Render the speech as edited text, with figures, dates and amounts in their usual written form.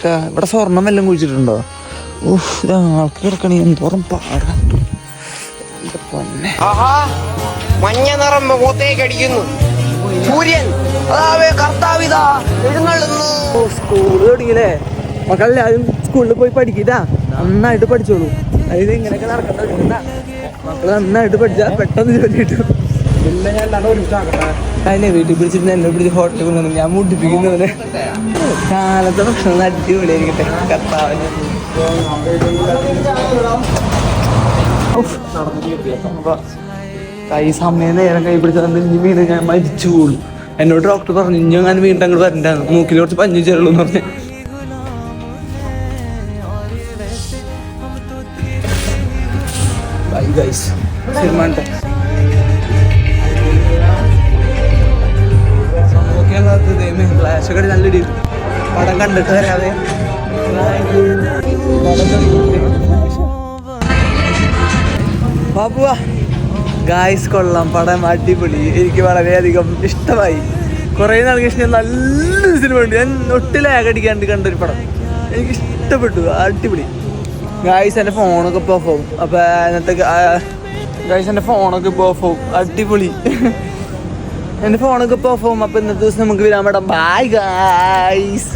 കിടക്ക. ഇവിടെ സ്വർണം വല്ലതും കുഴിച്ചിട്ടുണ്ടോ? ആൾക്ക് കിടക്കണേ എന്തോരം പാടാ. മഞ്ഞ നിറം മുഖത്തേക്ക് അടിക്കുന്നു. സൂര്യൻ കർത്താവിതാ എഴുന്നള്ളുന്നു. സ്കൂള് തുടങ്ങിയില്ലേ? മക്കളെല്ലാവരും സ്കൂളിൽ പോയി പഠിക്കില്ല. നന്നായിട്ട് പഠിച്ചോളൂ. അതായത് ഇങ്ങനെയൊക്കെ നടക്കണ്ട. മക്കള് നന്നായിട്ട് പഠിച്ചാൽ പെട്ടെന്ന് ജോലി കിട്ടും. അതിനെ വീട്ടിൽ പിടിച്ചിട്ട് എന്നെ പിടിച്ച് ഹോട്ടലിൽ കൊണ്ടുവന്നു. ഞാൻ മുട്ടിപ്പിക്കുന്നവരെ കാലത്തെ ഭക്ഷണം അടിപൊളിയായിരിക്കട്ടെ. കർത്താവിന് കൈ സമയം നേരം കൈ പിടിച്ചാൽ വീണ് ഞാൻ മരിച്ചു പോകും. എന്നോട് ഡോക്ടർ പറഞ്ഞു ഇനി ഞാൻ വീണ്ടും അങ്ങോട്ട് വരണ്ടാണ്, മൂക്കിൽ കുറച്ച് പഞ്ഞു ചേരുള്ളൂ എന്ന് പറഞ്ഞു. Bye guys. ഫ്ലാഷൊക്കെ നല്ല ഇടിയിൽ പടം കണ്ടിട്ട് വരാതെ ബാബുവാ. ഗായ്സ് കൊള്ളാം, പടം അടിപൊളി. എനിക്ക് വളരെയധികം ഇഷ്ടമായി. കുറേ നാൾക്ക് ശേഷം നല്ല സിനിമ ഉണ്ട്. ഞാൻ ഒട്ടിലാകടിക്കാണ്ട് കണ്ടൊരു പടം. എനിക്ക് ഇഷ്ടപ്പെട്ടു, അടിപൊളി. ഗായ്സ് എൻ്റെ ഫോണൊക്കെ ഇപ്പോൾ ഓഫ് ആവും. അപ്പോൾ ഇന്നത്തെ ഗായ്സ് എൻ്റെ ഫോണൊക്കെ ഇപ്പോൾ ഓഫ് ആവും. അടിപൊളി. എൻ്റെ ഫോണൊക്കെ ഇപ്പോൾ ഓഫ് ആവും. അപ്പോൾ ഇന്നത്തെ ദിവസം നമുക്ക് വരാൻ പറ്റാം. Bye guys.